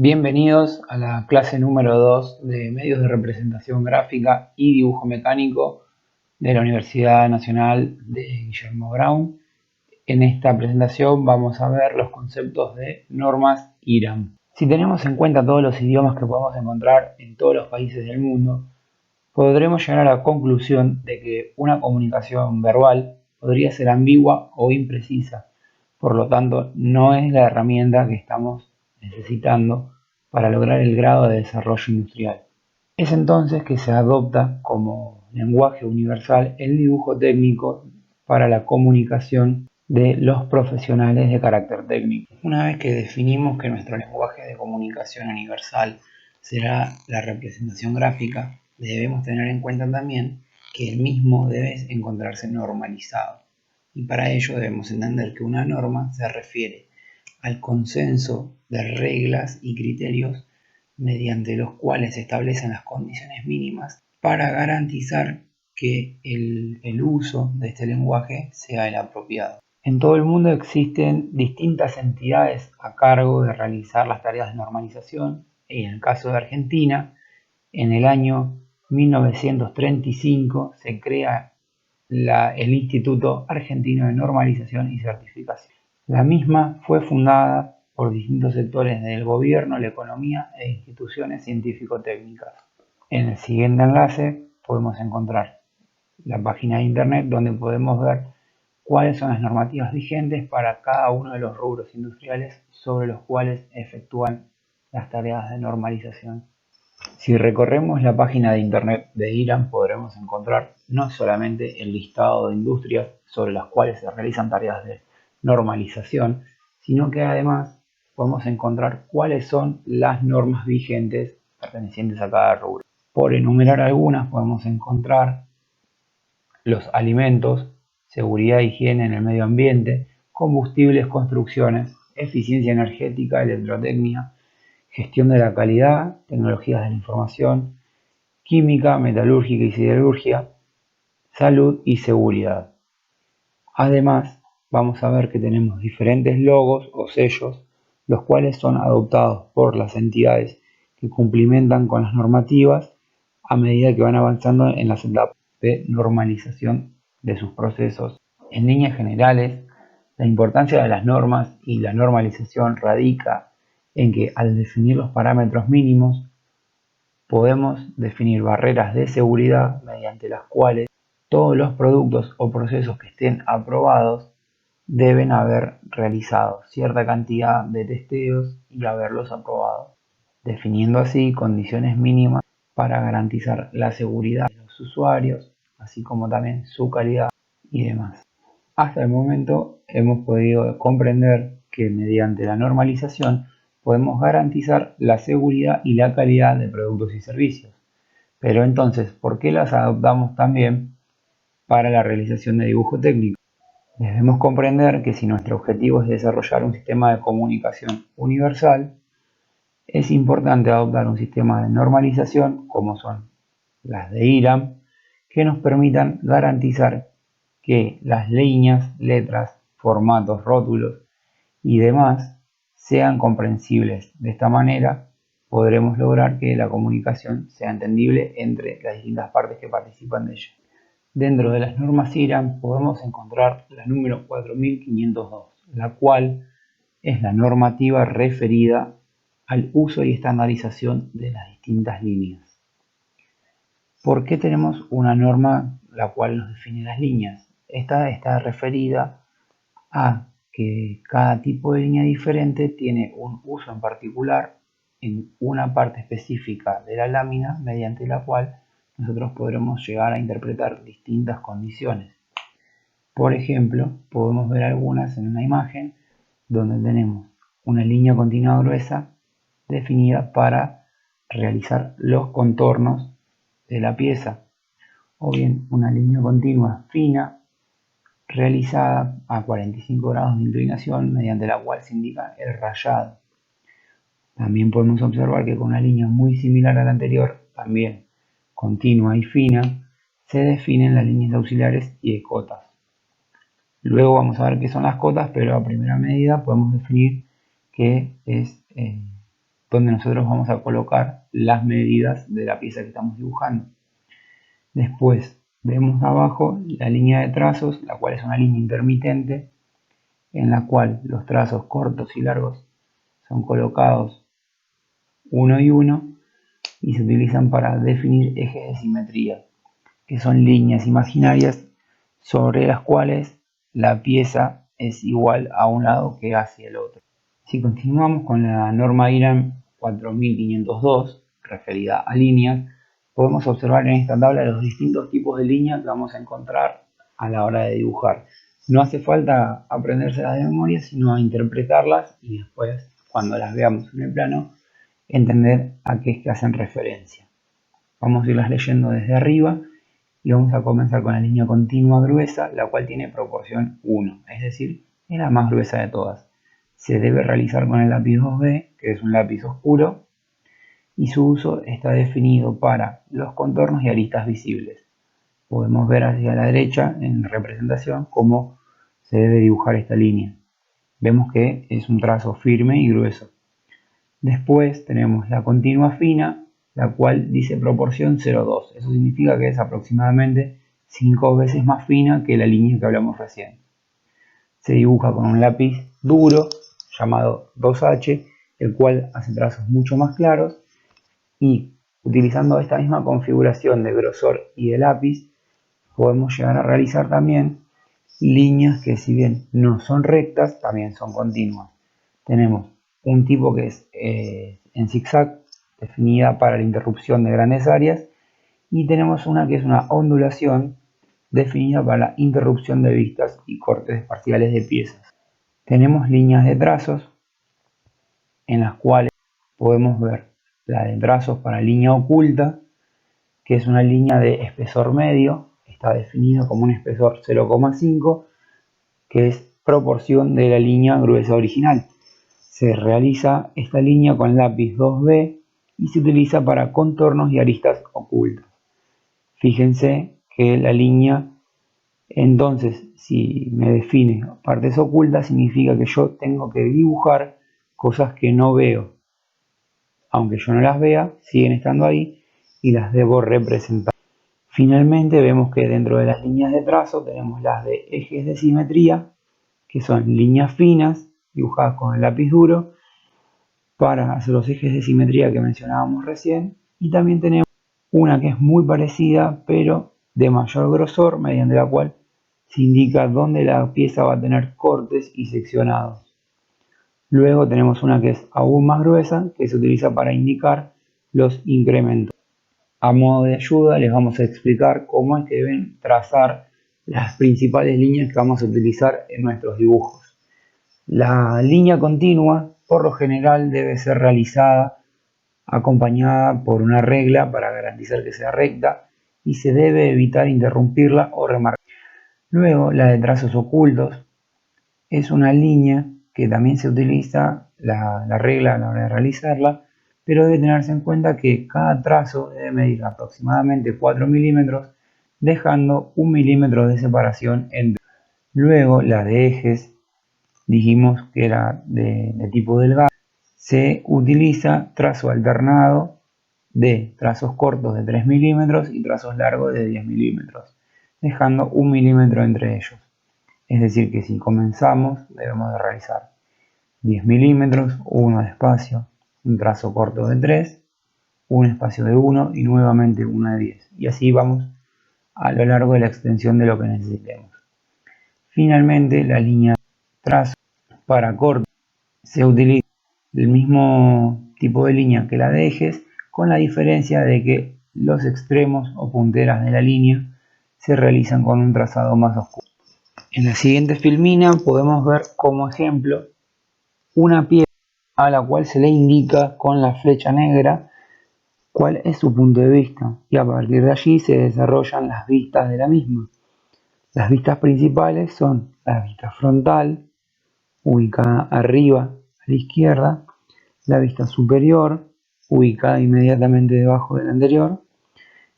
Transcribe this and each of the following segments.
Bienvenidos a la clase número 2 de medios de representación gráfica y dibujo mecánico de la Universidad Nacional de Guillermo Brown. En esta presentación vamos a ver los conceptos de normas IRAM. Si tenemos en cuenta todos los idiomas que podemos encontrar en todos los países del mundo, podremos llegar a la conclusión de que una comunicación verbal podría ser ambigua o imprecisa. Por lo tanto, no es la herramienta que estamos necesitando para lograr el grado de desarrollo industrial. Es entonces que se adopta como lenguaje universal el dibujo técnico para la comunicación de los profesionales de carácter técnico. Una vez que definimos que nuestro lenguaje de comunicación universal será la representación gráfica, debemos tener en cuenta también que el mismo debe encontrarse normalizado. Y para ello debemos entender que una norma se refiere al consenso de reglas y criterios mediante los cuales se establecen las condiciones mínimas para garantizar que el uso de este lenguaje sea el apropiado. En todo el mundo existen distintas entidades a cargo de realizar las tareas de normalización y en el caso de Argentina, en el año 1935 se crea el Instituto Argentino de Normalización y Certificación. La misma fue fundada por distintos sectores del gobierno, la economía e instituciones científico-técnicas. En el siguiente enlace podemos encontrar la página de internet donde podemos ver cuáles son las normativas vigentes para cada uno de los rubros industriales sobre los cuales efectúan las tareas de normalización. Si recorremos la página de internet de IRAM podremos encontrar no solamente el listado de industrias sobre las cuales se realizan tareas de normalización, sino que además podemos encontrar cuáles son las normas vigentes pertenecientes a cada rubro. Por enumerar algunas podemos encontrar los alimentos, seguridad e higiene en el medio ambiente, combustibles, construcciones, eficiencia energética, electrotecnia, gestión de la calidad, tecnologías de la información, química, metalúrgica y siderurgia, salud y seguridad. Además, vamos a ver que tenemos diferentes logos o sellos, los cuales son adoptados por las entidades que cumplimentan con las normativas a medida que van avanzando en las etapas de normalización de sus procesos. En líneas generales, la importancia de las normas y la normalización radica en que al definir los parámetros mínimos podemos definir barreras de seguridad mediante las cuales todos los productos o procesos que estén aprobados deben haber realizado cierta cantidad de testeos y haberlos aprobado, definiendo así condiciones mínimas para garantizar la seguridad de los usuarios, así como también su calidad y demás. Hasta el momento hemos podido comprender que mediante la normalización podemos garantizar la seguridad y la calidad de productos y servicios. Pero entonces, ¿por qué las adoptamos también para la realización de dibujo técnico? Debemos comprender que si nuestro objetivo es desarrollar un sistema de comunicación universal, es importante adoptar un sistema de normalización como son las de IRAM, que nos permitan garantizar que las líneas, letras, formatos, rótulos y demás sean comprensibles. De esta manera podremos lograr que la comunicación sea entendible entre las distintas partes que participan de ella. Dentro de las normas IRAM podemos encontrar la número 4502, la cual es la normativa referida al uso y estandarización de las distintas líneas. ¿Por qué tenemos una norma la cual nos define las líneas? Esta está referida a que cada tipo de línea diferente tiene un uso en particular en una parte específica de la lámina mediante la cual nosotros podremos llegar a interpretar distintas condiciones. Por ejemplo, podemos ver algunas en una imagen donde tenemos una línea continua gruesa definida para realizar los contornos de la pieza, o bien una línea continua fina realizada a 45 grados de inclinación mediante la cual se indica el rayado. También podemos observar que con una línea muy similar a la anterior, también continua y fina, se definen las líneas auxiliares y de cotas. Luego vamos a ver qué son las cotas, pero a primera medida podemos definir que es donde nosotros vamos a colocar las medidas de la pieza que estamos dibujando. Después vemos abajo la línea de trazos, la cual es una línea intermitente en la cual los trazos cortos y largos son colocados uno y uno y se utilizan para definir ejes de simetría, que son líneas imaginarias sobre las cuales la pieza es igual a un lado que hacia el otro. Si continuamos con la norma IRAM 4502, referida a líneas, podemos observar en esta tabla los distintos tipos de líneas que vamos a encontrar a la hora de dibujar. No hace falta aprendérselas de memoria, sino interpretarlas y después, cuando las veamos en el plano, entender a qué es que hacen referencia. Vamos a irlas leyendo desde arriba y vamos a comenzar con la línea continua gruesa, la cual tiene proporción 1, es decir, es la más gruesa de todas. Se debe realizar con el lápiz 2B, que es un lápiz oscuro, y su uso está definido para los contornos y aristas visibles. Podemos ver hacia la derecha en representación cómo se debe dibujar esta línea. Vemos que es un trazo firme y grueso. Después tenemos la continua fina, la cual dice proporción 0,2. Eso significa que es aproximadamente 5 veces más fina que la línea que hablamos recién. Se dibuja con un lápiz duro llamado 2H, el cual hace trazos mucho más claros, y utilizando esta misma configuración de grosor y de lápiz podemos llegar a realizar también líneas que, si bien no son rectas, también son continuas. Tenemos un tipo que es en zigzag, definida para la interrupción de grandes áreas, y tenemos una que es una ondulación definida para la interrupción de vistas y cortes parciales de piezas. Tenemos líneas de trazos en las cuales podemos ver la de trazos para línea oculta, que es una línea de espesor medio, está definido como un espesor 0,5, que es proporción de la línea gruesa original. Se realiza esta línea con lápiz 2B y se utiliza para contornos y aristas ocultas. Fíjense que la línea, entonces, si me define partes ocultas, significa que yo tengo que dibujar cosas que no veo. Aunque yo no las vea, siguen estando ahí y las debo representar. Finalmente vemos que dentro de las líneas de trazo tenemos las de ejes de simetría, que son líneas finas dibujadas con el lápiz duro para hacer los ejes de simetría que mencionábamos recién, y también tenemos una que es muy parecida pero de mayor grosor, mediante la cual se indica dónde la pieza va a tener cortes y seccionados. Luego tenemos una que es aún más gruesa, que se utiliza para indicar los incrementos. A modo de ayuda les vamos a explicar cómo es que deben trazar las principales líneas que vamos a utilizar en nuestros dibujos. La línea continua por lo general debe ser realizada acompañada por una regla para garantizar que sea recta y se debe evitar interrumpirla o remarcar. Luego la de trazos ocultos es una línea que también se utiliza la regla a la hora de realizarla, pero debe tenerse en cuenta que cada trazo debe medir aproximadamente 4 milímetros, dejando 1 milímetro de separación entre. Luego la de ejes, dijimos que era de tipo delgado, se utiliza trazo alternado de trazos cortos de 3 milímetros y trazos largos de 10 milímetros, dejando 1 milímetro entre ellos. Es decir, que si comenzamos debemos de realizar 10 milímetros, uno de espacio, un trazo corto de 3, un espacio de 1 y nuevamente uno de 10. Y así vamos a lo largo de la extensión de lo que necesitemos. Finalmente, la línea de trazo para corte se utiliza el mismo tipo de línea que la de ejes, con la diferencia de que los extremos o punteras de la línea se realizan con un trazado más oscuro. En la siguiente filmina podemos ver como ejemplo una pieza a la cual se le indica con la flecha negra cuál es su punto de vista, y a partir de allí se desarrollan las vistas de la misma. Las vistas principales son la vista frontal, ubicada arriba a la izquierda, la vista superior, ubicada inmediatamente debajo de la anterior,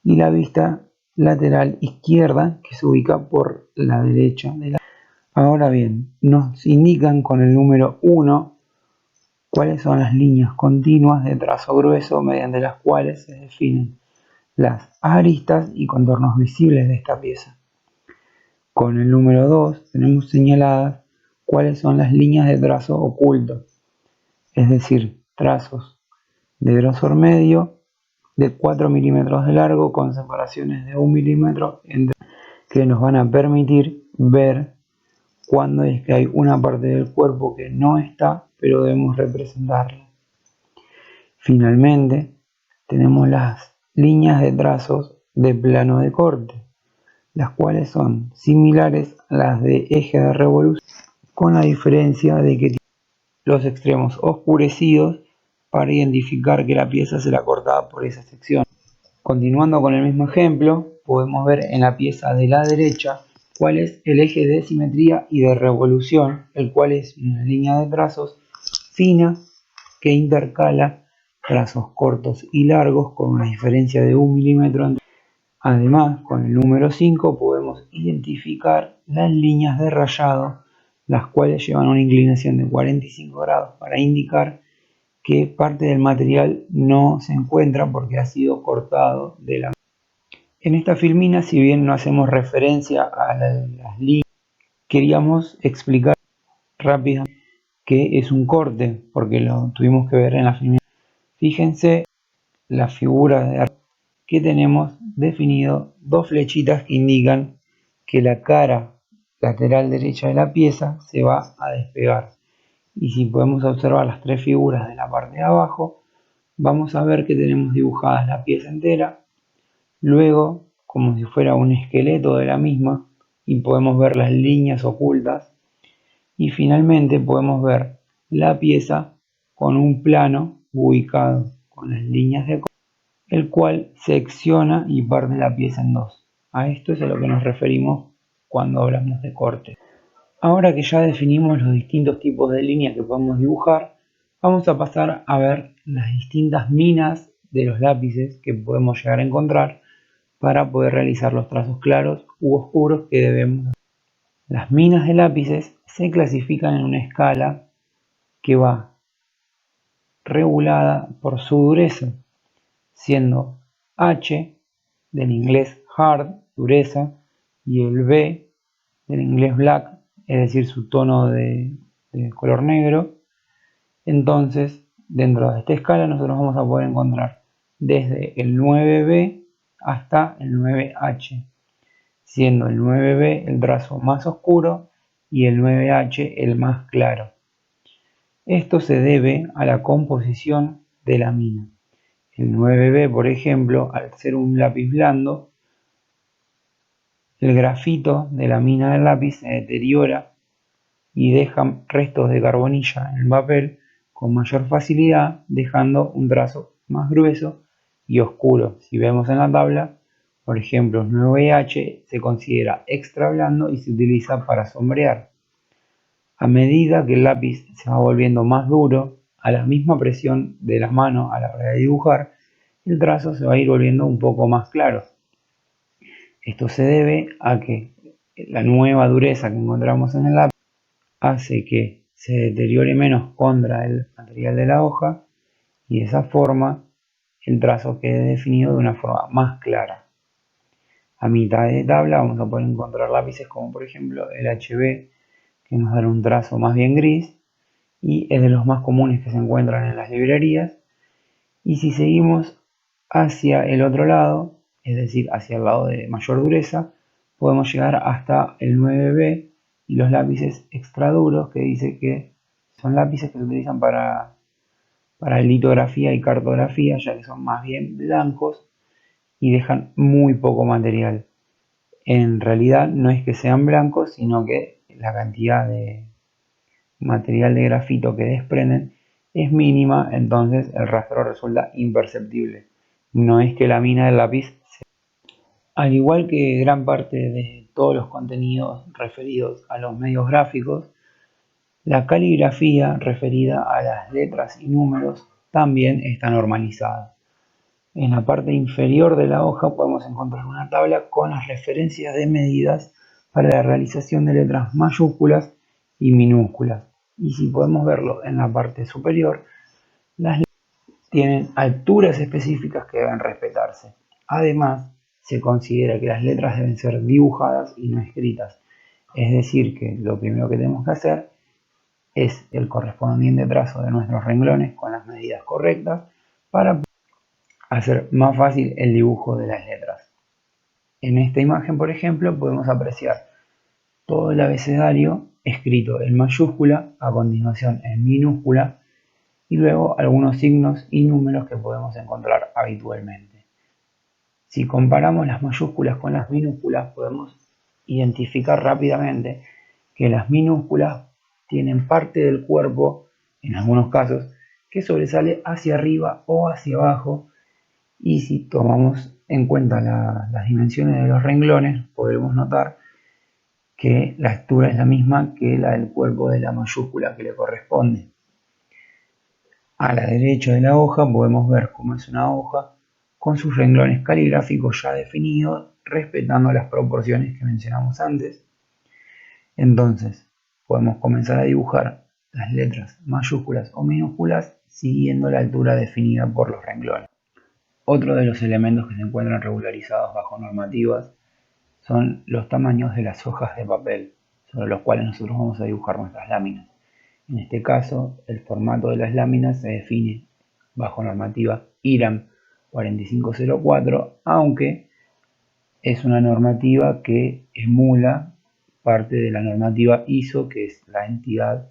y la vista lateral izquierda, que se ubica por la derecha de la. Ahora bien, nos indican con el número 1 cuáles son las líneas continuas de trazo grueso mediante las cuales se definen las aristas y contornos visibles de esta pieza. Con el número 2 tenemos señaladas cuáles son las líneas de trazo oculto, es decir, trazos de grosor medio de 4 milímetros de largo con separaciones de 1 milímetro que nos van a permitir ver cuándo es que hay una parte del cuerpo que no está, pero debemos representarla. Finalmente, tenemos las líneas de trazos de plano de corte, las cuales son similares a las de eje de revolución, con la diferencia de que tienen los extremos oscurecidos para identificar que la pieza será cortada por esa sección. Continuando con el mismo ejemplo, podemos ver en la pieza de la derecha cuál es el eje de simetría y de revolución, el cual es una línea de trazos fina que intercala trazos cortos y largos con una diferencia de 1 milímetro. Además, con el número 5 podemos identificar las líneas de rayado, las cuales llevan una inclinación de 45 grados para indicar que parte del material no se encuentra porque ha sido cortado de la. En esta filmina, si bien no hacemos referencia a las líneas, queríamos explicar rápidamente qué es un corte, porque lo tuvimos que ver en la filmina. Fíjense la figura de que tenemos definido dos flechitas que indican que la cara lateral derecha de la pieza se va a despegar. Y si podemos observar las tres figuras de la parte de abajo, vamos a ver que tenemos dibujadas la pieza entera, luego como si fuera un esqueleto de la misma, y podemos ver las líneas ocultas, y finalmente podemos ver la pieza con un plano ubicado con las líneas de el cual secciona y parte la pieza en dos. A esto es a lo que nos referimos cuando hablamos de corte. Ahora que ya definimos los distintos tipos de líneas que podemos dibujar, vamos a pasar a ver las distintas minas de los lápices que podemos llegar a encontrar para poder realizar los trazos claros u oscuros que debemos hacer. Las minas de lápices se clasifican en una escala que va regulada por su dureza, siendo H del inglés hard, dureza, y el B del inglés black, es decir, su tono de color negro. Entonces, dentro de esta escala nosotros vamos a poder encontrar desde el 9B hasta el 9H, siendo el 9B el trazo más oscuro y el 9H el más claro. Esto se debe a la composición de la mina. El 9B, por ejemplo, al ser un lápiz blando, el grafito de la mina del lápiz se deteriora y deja restos de carbonilla en el papel con mayor facilidad, dejando un trazo más grueso y oscuro. Si vemos en la tabla, por ejemplo, el 9H se considera extra blando y se utiliza para sombrear. A medida que el lápiz se va volviendo más duro, a la misma presión de la mano a la hora de dibujar, el trazo se va a ir volviendo un poco más claro. Esto se debe a que la nueva dureza que encontramos en el lápiz hace que se deteriore menos contra el material de la hoja y de esa forma el trazo quede definido de una forma más clara. A mitad de tabla vamos a poder encontrar lápices como por ejemplo el HB, que nos dará un trazo más bien gris y es de los más comunes que se encuentran en las librerías. Y si seguimos hacia el otro lado, es decir, hacia el lado de mayor dureza, podemos llegar hasta el 9B y los lápices extra duros, que dice que son lápices que se utilizan para litografía y cartografía, ya que son más bien blancos y dejan muy poco material. En realidad no es que sean blancos, sino que la cantidad de material de grafito que desprenden es mínima, entonces el rastro resulta imperceptible. No es que la mina del lápiz sea. Al igual que gran parte de todos los contenidos referidos a los medios gráficos, la caligrafía referida a las letras y números también está normalizada. En la parte inferior de la hoja podemos encontrar una tabla con las referencias de medidas para la realización de letras mayúsculas y minúsculas. Y si podemos verlo en la parte superior, las letras tienen alturas específicas que deben respetarse. Además, se considera que las letras deben ser dibujadas y no escritas. Es decir, que lo primero que tenemos que hacer es el correspondiente trazo de nuestros renglones con las medidas correctas para hacer más fácil el dibujo de las letras. En esta imagen, por ejemplo, podemos apreciar todo el abecedario escrito en mayúscula, a continuación en minúscula y luego algunos signos y números que podemos encontrar habitualmente. Si comparamos las mayúsculas con las minúsculas, podemos identificar rápidamente que las minúsculas tienen parte del cuerpo, en algunos casos, que sobresale hacia arriba o hacia abajo, y si tomamos en cuenta las dimensiones de los renglones, podremos notar que la altura es la misma que la del cuerpo de la mayúscula que le corresponde. A la derecha de la hoja podemos ver cómo es una hoja con sus renglones caligráficos ya definidos, respetando las proporciones que mencionamos antes. Entonces, podemos comenzar a dibujar las letras mayúsculas o minúsculas siguiendo la altura definida por los renglones. Otro de los elementos que se encuentran regularizados bajo normativas son los tamaños de las hojas de papel sobre los cuales nosotros vamos a dibujar nuestras láminas. En este caso, el formato de las láminas se define bajo normativa IRAM 4504, aunque es una normativa que emula parte de la normativa ISO, que es la entidad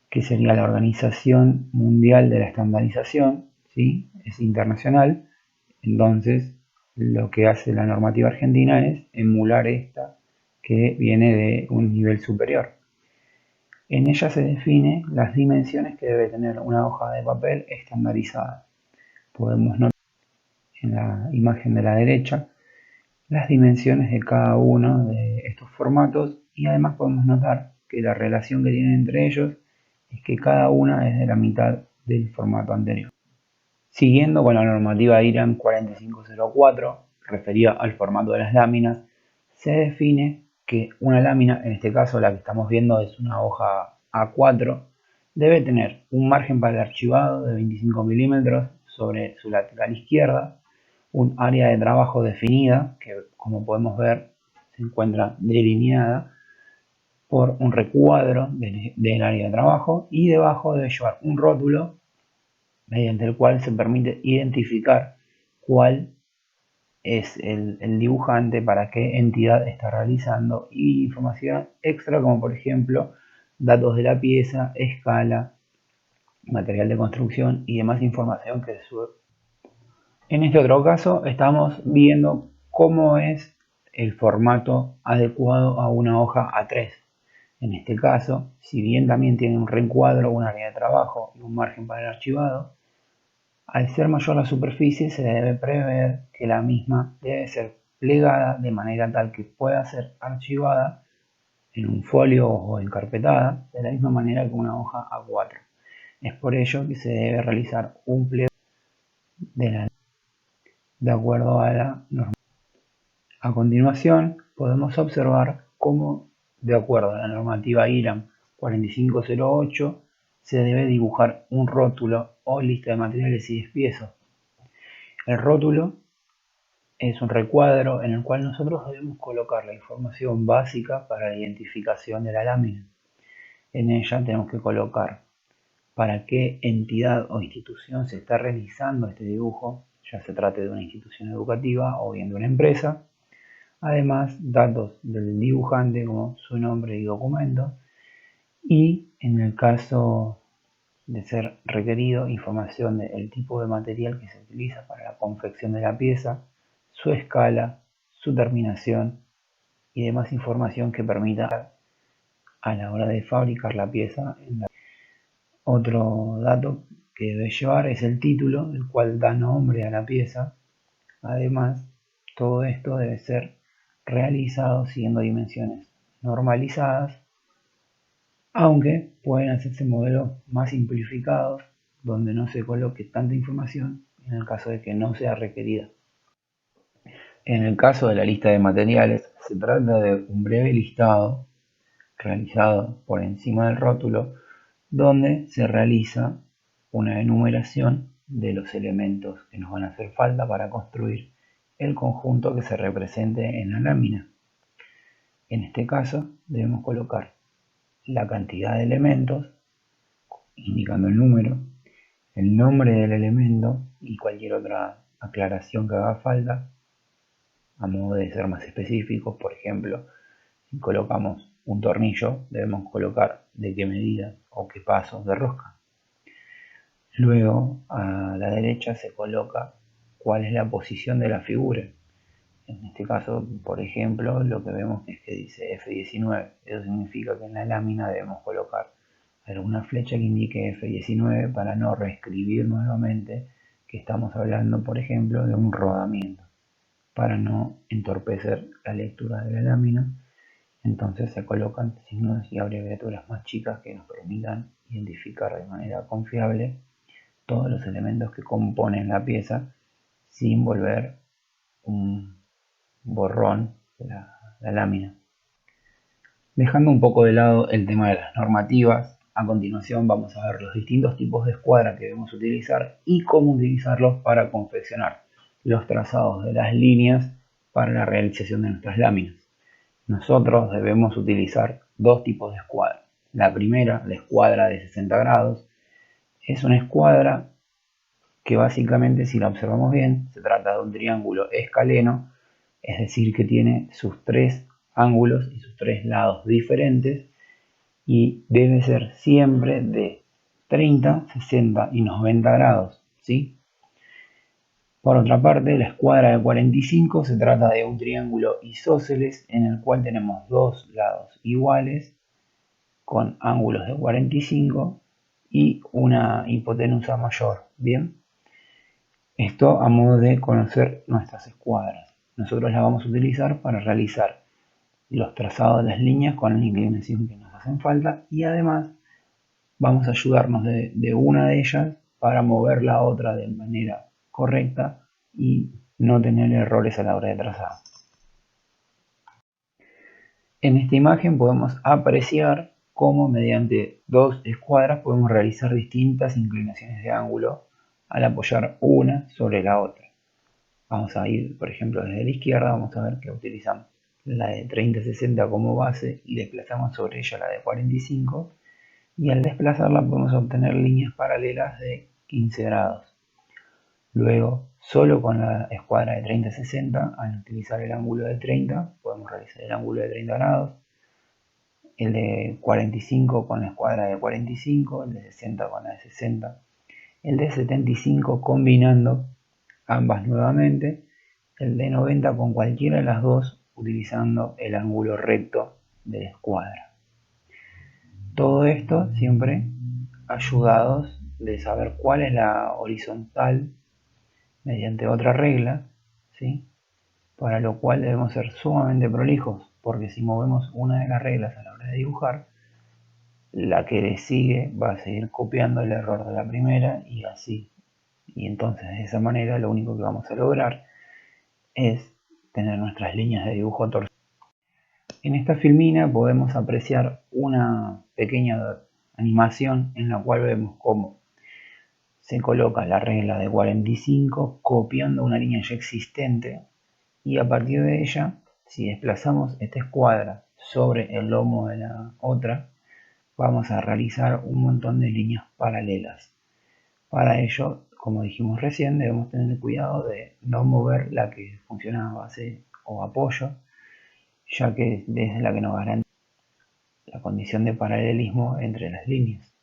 que sería la Organización Mundial de la Estandarización, ¿sí? Es internacional. Entonces, lo que hace la normativa argentina es emular esta, que viene de un nivel superior. En ella se define las dimensiones que debe tener una hoja de papel estandarizada. Podemos notar en la imagen de la derecha las dimensiones de cada uno de estos formatos, y además podemos notar que la relación que tienen entre ellos es que cada una es de la mitad del formato anterior. Siguiendo con la normativa IRAM 4504, referida al formato de las láminas, se define que una lámina, en este caso la que estamos viendo es una hoja A4, debe tener un margen para el archivado de 25 milímetros sobre su lateral izquierda, un área de trabajo definida, que como podemos ver se encuentra delineada por un recuadro del área de trabajo, y debajo debe llevar un rótulo mediante el cual se permite identificar cuál es el dibujante, para qué entidad está realizando, y información extra como por ejemplo datos de la pieza, escala, material de construcción y demás información que se sube. En este otro caso estamos viendo cómo es el formato adecuado a una hoja A3. En este caso, si bien también tiene un recuadro, un área de trabajo y un margen para el archivado, al ser mayor la superficie se debe prever que la misma debe ser plegada de manera tal que pueda ser archivada en un folio o encarpetada de la misma manera que una hoja A4. Es por ello que se debe realizar un pliego de acuerdo a la norma. A continuación podemos observar cómo, de acuerdo a la normativa IRAM 4508, se debe dibujar un rótulo o lista de materiales y despiezos. El rótulo es un recuadro en el cual nosotros debemos colocar la información básica para la identificación de la lámina. En ella tenemos que colocar para qué entidad o institución se está realizando este dibujo, ya se trate de una institución educativa o bien de una empresa. Además, datos del dibujante como su nombre y documento, y en el caso de ser requerido, información del tipo de material que se utiliza para la confección de la pieza, su escala, su terminación y demás información que permita a la hora de fabricar la pieza. Otro dato que debe llevar es el título, el cual da nombre a la pieza. Además, todo esto debe ser realizado siguiendo dimensiones normalizadas, aunque pueden hacerse modelos más simplificados donde no se coloque tanta información en el caso de que no sea requerida. En el caso de la lista de materiales, se trata de un breve listado realizado por encima del rótulo, donde se realiza una enumeración de los elementos que nos van a hacer falta para construir el conjunto que se represente en la lámina. En este caso debemos colocar la cantidad de elementos, indicando el número, el nombre del elemento y cualquier otra aclaración que haga falta, a modo de ser más específicos. Por ejemplo, si colocamos un tornillo, debemos colocar de qué medida o qué pasos de rosca. Luego, a la derecha se coloca cuál es la posición de la figura. En este caso, por ejemplo, lo que vemos es que dice F19. Eso significa que en la lámina debemos colocar alguna flecha que indique F19 para no reescribir nuevamente que estamos hablando, por ejemplo, de un rodamiento, para no entorpecer la lectura de la lámina. Entonces se colocan signos y abreviaturas más chicas que nos permitan identificar de manera confiable todos los elementos que componen la pieza sin volver un borrón de la lámina. Dejando un poco de lado el tema de las normativas, a continuación vamos a ver los distintos tipos de escuadra que debemos utilizar y cómo utilizarlos para confeccionar los trazados de las líneas para la realización de nuestras láminas. Nosotros debemos utilizar dos tipos de escuadra. La primera, la escuadra de 60 grados, es una escuadra que básicamente, si la observamos bien, se trata de un triángulo escaleno, es decir, que tiene sus tres ángulos y sus tres lados diferentes, y debe ser siempre de 30, 60 y 90 grados, ¿sí? Por otra parte, la escuadra de 45 se trata de un triángulo isósceles en el cual tenemos dos lados iguales con ángulos de 45 y una hipotenusa mayor, ¿bien? Esto a modo de conocer nuestras escuadras. Nosotros las vamos a utilizar para realizar los trazados de las líneas con la inclinación que nos hacen falta, y además vamos a ayudarnos de una de ellas para mover la otra de manera correcta y no tener errores a la hora de trazar. En esta imagen podemos apreciar cómo mediante dos escuadras podemos realizar distintas inclinaciones de ángulo al apoyar una sobre la otra. Vamos a ir, por ejemplo, desde la izquierda, vamos a ver que utilizamos la de 30-60 como base y desplazamos sobre ella la de 45, y al desplazarla podemos obtener líneas paralelas de 15 grados. Luego, solo con la escuadra de 30-60, al utilizar el ángulo de 30, podemos realizar el ángulo de 30 grados, el de 45 con la escuadra de 45, el de 60 con la de 60, el de 75 combinando ambas nuevamente, el de 90 con cualquiera de las dos utilizando el ángulo recto de la escuadra. Todo esto siempre ayudados de saber cuál es la horizontal mediante otra regla, ¿sí? Para lo cual debemos ser sumamente prolijos, porque si movemos una de las reglas a la hora de dibujar, la que le sigue va a seguir copiando el error de la primera y así. Y entonces de esa manera lo único que vamos a lograr es tener nuestras líneas de dibujo torcidas. En esta filmina podemos apreciar una pequeña animación en la cual vemos cómo se coloca la regla de 45 copiando una línea ya existente, y a partir de ella, si desplazamos esta escuadra sobre el lomo de la otra, vamos a realizar un montón de líneas paralelas. Para ello, como dijimos recién, debemos tener cuidado de no mover la que funciona a base o apoyo, ya que es la que nos garantiza la condición de paralelismo entre las líneas.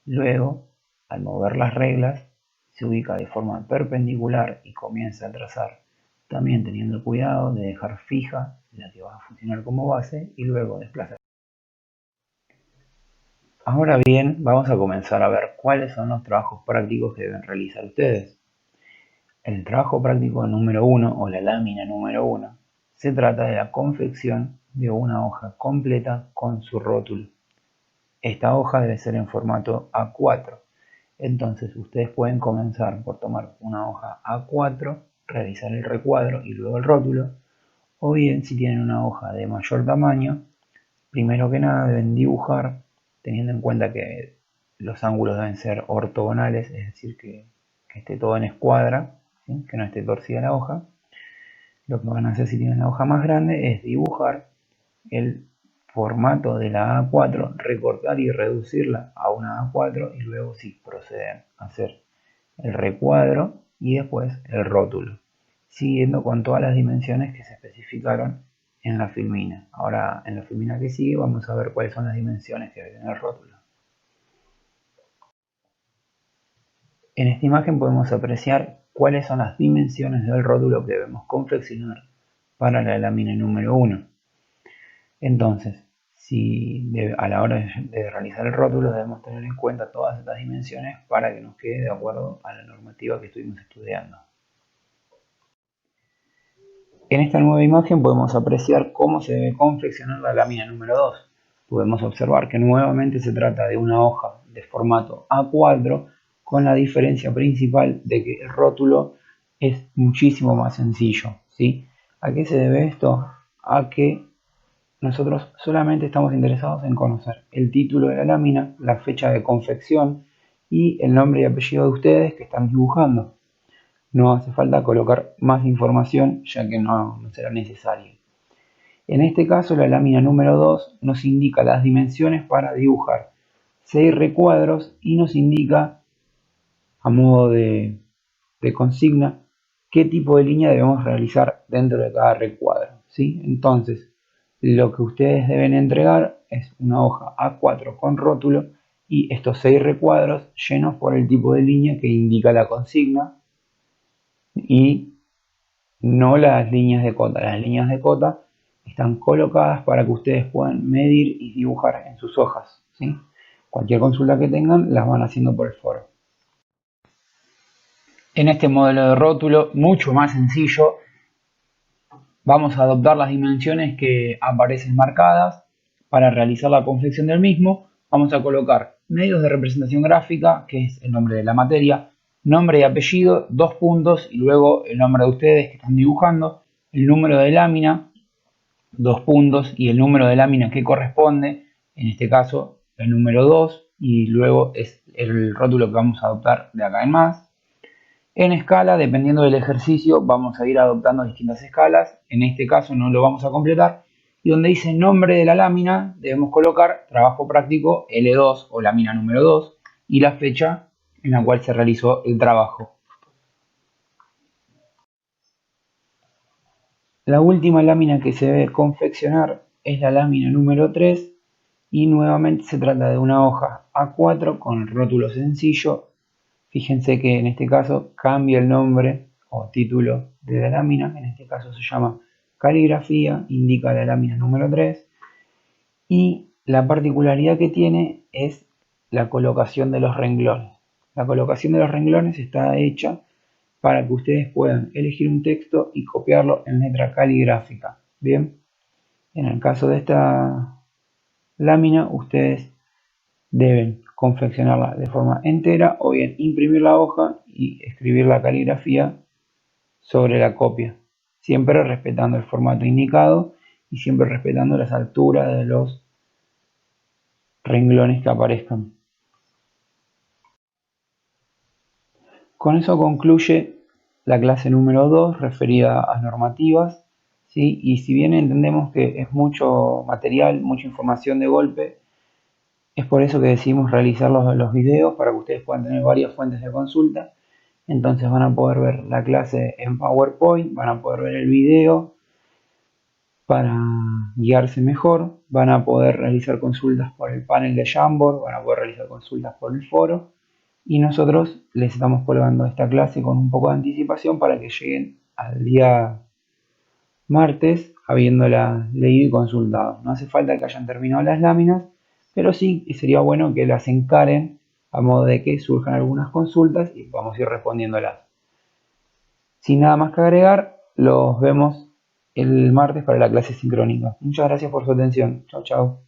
Luego, al mover las reglas, se ubica de forma perpendicular y comienza a trazar, también teniendo cuidado de dejar fija la que va a funcionar como base y luego desplazar. Ahora bien, vamos a comenzar a ver cuáles son los trabajos prácticos que deben realizar ustedes. El trabajo práctico número 1 o la lámina número 1 se trata de la confección de una hoja completa con su rótulo. Esta hoja debe ser en formato A4. Entonces ustedes pueden comenzar por tomar una hoja A4, realizar el recuadro y luego el rótulo, o bien si tienen una hoja de mayor tamaño, Primero que nada deben dibujar, teniendo en cuenta que los ángulos deben ser ortogonales, es decir, que esté todo en escuadra, ¿sí? Que no esté torcida la hoja. Lo que van a hacer si tienen la hoja más grande es dibujar el formato de la A4, recortar y reducirla a una A4 y luego sí proceden a hacer el recuadro y después el rótulo, siguiendo con todas las dimensiones que se especificaron en la filmina. Ahora en la filmina que sigue vamos a ver cuáles son las dimensiones que hay en el rótulo. En esta imagen podemos apreciar cuáles son las dimensiones del rótulo que debemos confeccionar para la lámina número 1. Entonces, a la hora de realizar el rótulo debemos tener en cuenta todas estas dimensiones para que nos quede de acuerdo a la normativa que estuvimos estudiando. En esta nueva imagen podemos apreciar cómo se debe confeccionar la lámina número 2. Podemos observar que nuevamente se trata de una hoja de formato A4 con la diferencia principal de que el rótulo es muchísimo más sencillo, ¿sí? ¿A qué se debe esto? A que nosotros solamente estamos interesados en conocer el título de la lámina, la fecha de confección y el nombre y apellido de ustedes que están dibujando. No hace falta colocar más información ya que no será necesario. En este caso la lámina número 2 nos indica las dimensiones para dibujar 6 recuadros y nos indica a modo de consigna qué tipo de línea debemos realizar dentro de cada recuadro, ¿sí? Entonces lo que ustedes deben entregar es una hoja A4 con rótulo y estos 6 recuadros llenos por el tipo de línea que indica la consigna y no las líneas de cota. Las líneas de cota están colocadas para que ustedes puedan medir y dibujar en sus hojas, ¿sí? Cualquier consulta que tengan las van haciendo por el foro. En este modelo de rótulo, mucho más sencillo, vamos a adoptar las dimensiones que aparecen marcadas. Para realizar la confección del mismo, vamos a colocar medios de representación gráfica, que es el nombre de la materia, nombre y apellido, 2 puntos y luego el nombre de ustedes que están dibujando, el número de lámina, 2 puntos y el número de lámina que corresponde, en este caso el número 2 y luego es el rótulo que vamos a adoptar de acá en más. En escala, dependiendo del ejercicio, vamos a ir adoptando distintas escalas. En este caso no lo vamos a completar. Y donde dice nombre de la lámina, debemos colocar trabajo práctico L2 o lámina número 2 y la fecha en la cual se realizó el trabajo. La última lámina que se debe confeccionar es la lámina número 3 y nuevamente se trata de una hoja A4 con rótulo sencillo. Fíjense que en este caso cambia el nombre o título de la lámina, en este caso se llama caligrafía, indica la lámina número 3 y la particularidad que tiene es la colocación de los renglones. La colocación de los renglones está hecha para que ustedes puedan elegir un texto y copiarlo en letra caligráfica. Bien, en el caso de esta lámina ustedes deben confeccionarla de forma entera o bien imprimir la hoja y escribir la caligrafía sobre la copia, siempre respetando el formato indicado y siempre respetando las alturas de los renglones que aparezcan. Con eso concluye la clase número 2 referida a normativas, ¿sí? Y si bien entendemos que es mucho material, mucha información de golpe, es por eso que decidimos realizar los videos para que ustedes puedan tener varias fuentes de consulta. Entonces van a poder ver la clase en PowerPoint, van a poder ver el video para guiarse mejor, van a poder realizar consultas por el panel de Jamboard, van a poder realizar consultas por el foro y nosotros les estamos colgando esta clase con un poco de anticipación para que lleguen al día martes habiéndola leído y consultado. No hace falta que hayan terminado las láminas, pero sí sería bueno que las encaren a modo de que surjan algunas consultas y vamos a ir respondiéndolas. Sin nada más que agregar, los vemos el martes para la clase sincrónica. Muchas gracias por su atención. Chao, chao.